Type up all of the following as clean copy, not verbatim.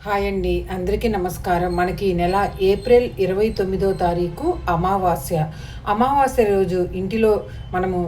Hi అండి, అందరికీ నమస్కారం. మనకి ఈ నెల ఏప్రిల్ 29వ తారీఖు అమావాస్య రోజు ఇంటిలో మనము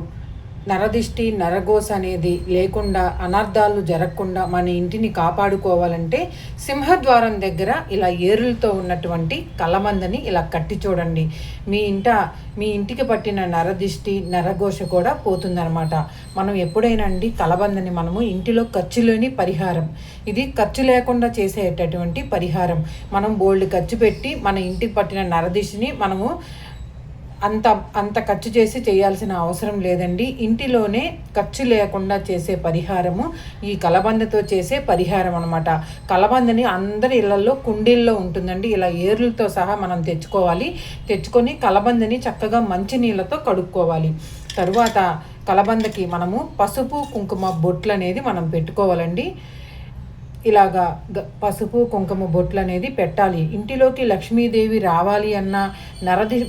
నరదిష్టి నరఘోష అనేది లేకుండా, అనర్థాలు జరగకుండా మన ఇంటిని కాపాడుకోవాలంటే సింహద్వారం దగ్గర ఇలా ఏరులతో ఉన్నటువంటి కలమందని ఇలా కట్టి చూడండి. మీ ఇంటికి పట్టిన నరదిష్టి నరఘోష కూడా పోతుందన్నమాట. మనం ఎప్పుడైనా అండి కలబందని మనము ఇంటిలో ఖర్చు లేని పరిహారం, ఇది ఖర్చు లేకుండా చేసేటటువంటి పరిహారం. మనం బోల్డ్ ఖర్చు పెట్టి మన ఇంటికి పట్టిన నరదిష్టిని మనము అంత ఖర్చు చేసి చేయాల్సిన అవసరం లేదండి. ఇంటిలోనే ఖర్చు లేకుండా చేసే పరిహారము ఈ కలబందతో చేసే పరిహారం అనమాట. కలబందని అందరి ఇళ్లలో కుండీల్లో ఉంటుందండి. ఇలా ఏర్లతో సహా మనం తెచ్చుకొని కలబందని చక్కగా మంచినీళ్ళతో కడుక్కోవాలి. తరువాత కలబందకి మనము పసుపు కుంకుమ బొట్లు అనేది మనం పెట్టుకోవాలండి. ఇలాగా పసుపు కుంకుమ బొట్లు అనేది పెట్టాలి. ఇంటిలోకి లక్ష్మీదేవి రావాలి అన్నా,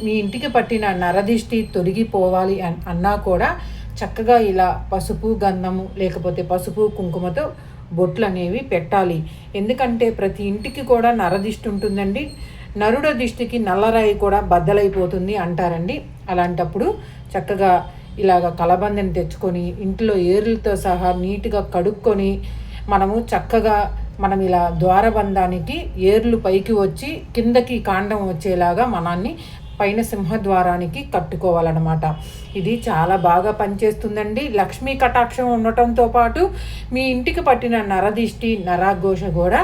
మీ ఇంటికి పట్టిన నరదిష్టి తొలగిపోవాలి అన్నా కూడా చక్కగా ఇలా పసుపు గంధము లేకపోతే పసుపు కుంకుమతో బొట్లు అనేవి పెట్టాలి. ఎందుకంటే ప్రతి ఇంటికి కూడా నరదిష్టి ఉంటుందండి. నరుడ దిష్టికి నల్లరాయి కూడా బద్దలైపోతుంది అంటారండి. అలాంటప్పుడు చక్కగా ఇలాగ కలబందని తెచ్చుకొని ఇంట్లో ఏర్లతో సహా నీట్గా కడుక్కొని మనం ఇలా ద్వారబంధానికి ఏర్లు పైకి వచ్చి కిందకి కాండం వచ్చేలాగా మనాన్ని పైన సింహద్వారానికి కట్టుకోవాలన్నమాట. ఇది చాలా బాగా పనిచేస్తుందండి. లక్ష్మీ కటాక్షం ఉండటంతో పాటు మీ ఇంటికి పట్టిన నరదిష్టి నరఘోష కూడా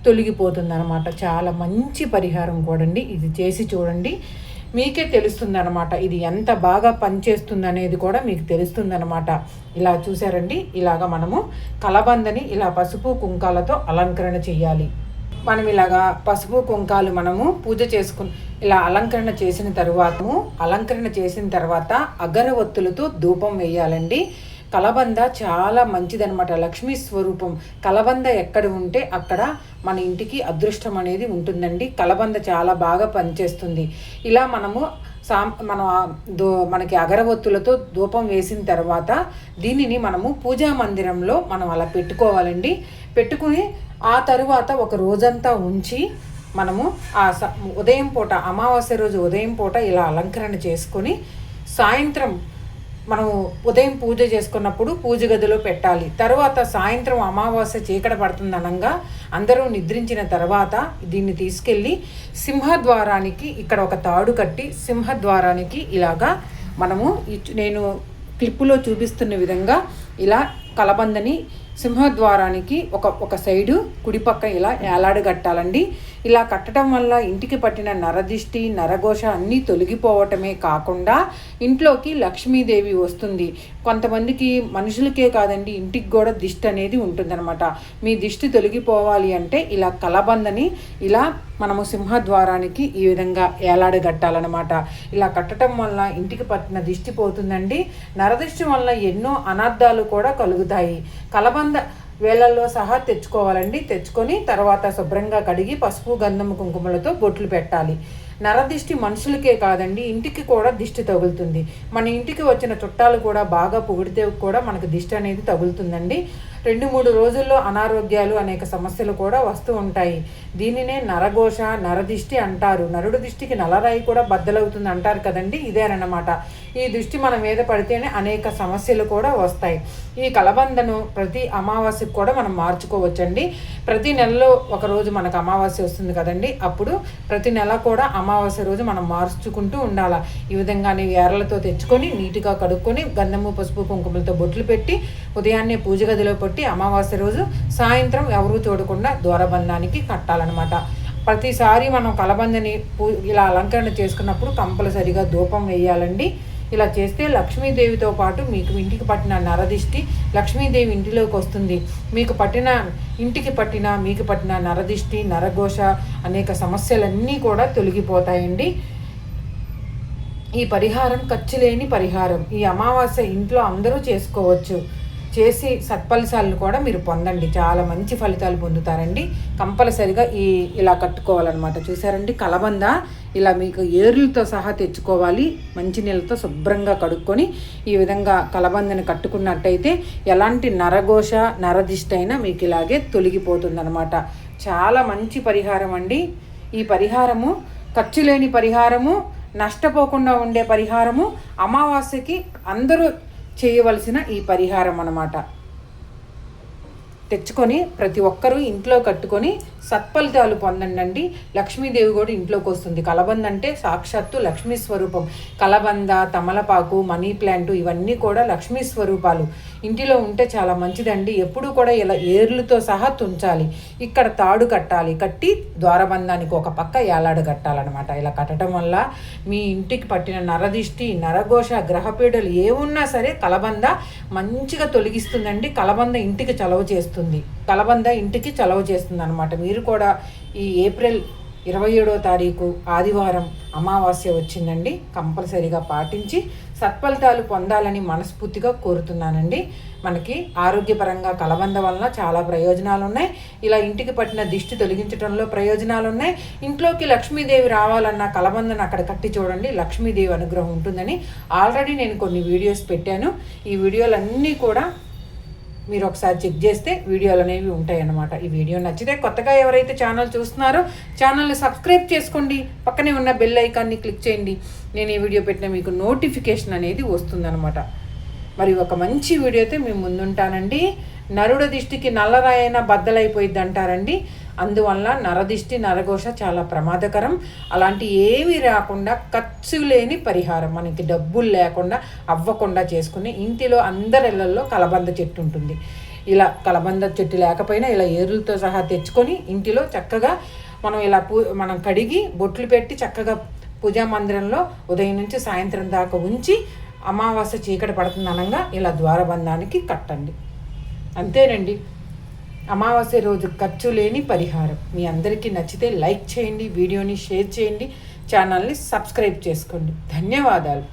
తొలగిపోతుందన్నమాట. చాలా మంచి పరిహారం కూడా అండి. ఇది చేసి చూడండి, మీకే తెలుస్తుందన్నమాట ఇది ఎంత బాగా పనిచేస్తుంది అనేది కూడా మీకు తెలుస్తుందన్నమాట. ఇలా చూసారండి, ఇలాగా మనము కలబందని ఇలా పసుపు కుంకాలతో అలంకరణ చేయాలి. మనం ఇలాగా పసుపు కుంకాలు మనము పూజ చేసుకుని ఇలా అలంకరణ చేసిన తర్వాత అగరవత్తులతో ధూపం వేయాలండి. కలబంద చాలా మంచిదనమాట, లక్ష్మీ స్వరూపం. కలబంద ఎక్కడ ఉంటే అక్కడ మన ఇంటికి అదృష్టం అనేది ఉంటుందండి. కలబంద చాలా బాగా పనిచేస్తుంది. ఇలా మనకి అగరవత్తులతో ధూపం వేసిన తర్వాత దీనిని మనము పూజా మందిరంలో మనం అలా పెట్టుకోవాలండి. పెట్టుకుని ఆ తరువాత ఒక రోజంతా ఉంచి మనము ఉదయం పూట, అమావాస్య రోజు ఉదయం పూట ఇలా అలంకరణ చేసుకొని సాయంత్రం మనము ఉదయం పూజ చేసుకున్నప్పుడు పూజ గదిలో పెట్టాలి. తర్వాత సాయంత్రం అమావాస్య చీకట పడుతుంది అనగా అందరూ నిద్రించిన తర్వాత దీన్ని తీసుకెళ్ళి సింహద్వారానికి ఇక్కడ ఒక తాడు కట్టి సింహద్వారానికి ఇలాగా మనము నేను క్లిప్పులో చూపిస్తున్న విధంగా ఇలా కలబందని సింహద్వారానికి ఒక సైడు కుడిపక్క ఇలా ఏలాడగట్టాలండి. ఇలా కట్టడం వల్ల ఇంటికి పట్టిన నరదిష్టి నరఘోష అన్నీ తొలగిపోవటమే కాకుండా ఇంట్లోకి లక్ష్మీదేవి వస్తుంది. కొంతమందికి మనుషులకే కాదండి, ఇంటికి కూడా దిష్టి అనేది ఉంటుందన్నమాట. మీ దిష్టి తొలగిపోవాలి అంటే ఇలా కలబందని ఇలా మనము సింహద్వారానికి ఈ విధంగా ఏలాడగట్టాలన్నమాట. ఇలా కట్టడం వల్ల ఇంటికి పట్టిన దిష్టి పోతుందండి. నరదిష్టి వల్ల ఎన్నో అనర్థాలు కూడా కలుగుతాయి. కలబంద వేలల్లో సహా తెచ్చుకోవాలండి. తెచ్చుకొని తర్వాత శుభ్రంగా కడిగి పసుపు గంధము కుంకుమలతో బొట్లు పెట్టాలి. నరదిష్టి మనుషులకే కాదండి, ఇంటికి కూడా దిష్టి తగులుతుంది. మన ఇంటికి వచ్చిన చుట్టాలు కూడా బాగా పొగిడితే కూడా మనకు దిష్టి అనేది తగులుతుందండి. 2-3 రోజుల్లో అనారోగ్యాలు అనేక సమస్యలు కూడా వస్తూ ఉంటాయి. దీనినే నరఘోష నరదిష్టి అంటారు. నరుడు దిష్టికి నల్లరాయి కూడా బద్దలవుతుంది అంటారు కదండి, ఇదేనమాట. ఈ దృష్టి మన మీద పడితేనే అనేక సమస్యలు కూడా వస్తాయి. ఈ కలబందను ప్రతి అమావాస్యకు కూడా మనం మార్చుకోవచ్చండి. ప్రతి నెలలో ఒకరోజు మనకు అమావాస్య వస్తుంది కదండి, అప్పుడు ప్రతి నెల కూడా అమావాస్య రోజు మనం మార్చుకుంటూ ఉండాలి. ఈ విధంగానే ఏర్లతో తెచ్చుకొని నీట్గా కడుక్కొని గంధము పసుపు కుంకుమలతో బొట్లు పెట్టి ఉదయాన్నే పూజ గదిలో పెట్టి అమావాస్య రోజు సాయంత్రం ఎవరూ చూడకుండా ద్వారబంధానికి కట్టాలన్నమాట. ప్రతిసారి మనం కలబందని ఇలా అలంకరణ చేసుకున్నప్పుడు కంపల్సరిగా ధూపం వేయాలండి. ఇలా చేస్తే లక్ష్మీదేవితో పాటు మీకు ఇంటికి పట్టిన నరదిష్టి లక్ష్మీదేవి ఇంటిలోకి వస్తుంది. మీకు పట్టిన నరదిష్టి నరఘోష అనేక సమస్యలన్నీ కూడా తొలగిపోతాయండి. ఈ పరిహారం ఖర్చు లేని పరిహారం. ఈ అమావాస్య ఇంట్లో అందరూ చేసుకోవచ్చు. చేసి సత్ఫలితాలను కూడా మీరు పొందండి. చాలా మంచి ఫలితాలు పొందుతారండి. కంపల్సరిగా ఇలా కట్టుకోవాలన్నమాట. చూసారండి, కలబంద ఇలా మీకు ఏర్లతో సహా తెచ్చుకోవాలి. మంచినీళ్ళతో శుభ్రంగా కడుక్కొని ఈ విధంగా కలబందని కట్టుకున్నట్టయితే ఎలాంటి నరఘోష నరదిష్టి అయినా మీకు ఇలాగే తొలగిపోతుందన్నమాట. చాలా మంచి పరిహారం అండి. ఈ పరిహారము ఖర్చు లేని పరిహారము, నష్టపోకుండా ఉండే పరిహారము, అమావాస్యకి అందరూ చేయవలసిన ఈ పరిహారం అన్నమాట. తెచ్చుకొని ప్రతి ఒక్కరూ ఇంట్లో కట్టుకొని సత్ఫలితాలు పొందండి. లక్ష్మీదేవి కూడా ఇంట్లోకి వస్తుంది. కలబంద అంటే సాక్షాత్తు లక్ష్మీ స్వరూపం. కలబంద, తమలపాకు, మనీ ప్లాంట్ ఇవన్నీ కూడా లక్ష్మీ స్వరూపాలు. ఇంటిలో ఉంటే చాలా మంచిదండి. ఎప్పుడూ కూడా ఇలా ఏర్లతో సహా తుంచాలి. ఇక్కడ తాడు కట్టాలి, కట్టి ద్వారబంధానికి ఒక పక్క ఏలాడు కట్టాలన్నమాట. ఇలా కట్టడం వల్ల మీ ఇంటికి పట్టిన నరదిష్టి, నరఘోష, గ్రహపీడలు ఏమున్నా సరే కలబంద మంచిగా తొలగిస్తుందండి. కలబంద ఇంటికి చలవ చేస్తుంది. కలబంద ఇంటికి చలవ చేస్తుంది అనమాట. మీరు కూడా ఈ ఏప్రిల్ 27వ తారీఖు ఆదివారం అమావాస్య వచ్చిందండి. కంపల్సరీగా పాటించి సత్ఫలితాలు పొందాలని మనస్ఫూర్తిగా కోరుతున్నానండి. మనకి ఆరోగ్యపరంగా కలబంద వలన చాలా ప్రయోజనాలు ఉన్నాయి. ఇలా ఇంటికి పట్టిన దిష్టి తొలగించడంలో ప్రయోజనాలు ఉన్నాయి. ఇంట్లోకి లక్ష్మీదేవి రావాలన్న కలబందను అక్కడ కట్టి చూడండి, లక్ష్మీదేవి అనుగ్రహం ఉంటుందని ఆల్రెడీ నేను కొన్ని వీడియోస్ పెట్టాను. ఈ వీడియోలన్నీ కూడా మీరు ఒకసారి చెక్ చేస్తే వీడియోలు అనేవి ఉంటాయి అన్నమాట. ఈ వీడియో నచ్చితే కొత్తగా ఎవరైతే ఛానల్ చూస్తున్నారో ఛానల్ని సబ్స్క్రైబ్ చేసుకోండి. పక్కనే ఉన్న బెల్ ఐకాన్ని క్లిక్ చేయండి. నేను ఈ వీడియో పెట్టిన మీకు నోటిఫికేషన్ అనేది వస్తుందన్నమాట. మరి ఒక మంచి వీడియోతో మేము ముందుంటానండి. నరుడ దిష్టికి నల్లరాయన బద్దలైపోయిద్ది అంటారండి. అందువల్ల నరదిష్టి, నరఘోష చాలా ప్రమాదకరం. అలాంటి ఏమీ రాకుండా ఖర్చు లేని పరిహారం, మనకి డబ్బులు లేకుండా అవ్వకుండా చేసుకుని ఇంటిలో అందరిళ్లలో కలబంద చెట్టు ఉంటుంది. ఇలా కలబంద చెట్టు లేకపోయినా ఇలా ఏరులతో సహా తెచ్చుకొని ఇంటిలో చక్కగా మనం ఇలా మనం కడిగి బొట్లు పెట్టి చక్కగా పూజా మందిరంలో ఉదయం నుంచి సాయంత్రం దాకా ఉంచి అమావాస్య చీకటి పడుతుంది అనగా ఇలా ద్వారబంధానికి కట్టండి. అంతేనండి. అమావాస్య రోజు ఖర్చు లేని పరిహారం. మీ అందరికీ నచ్చితే లైక్ చేయండి, వీడియోని షేర్ చేయండి, ఛానల్ని సబ్స్క్రైబ్ చేసుకోండి. ధన్యవాదాలు.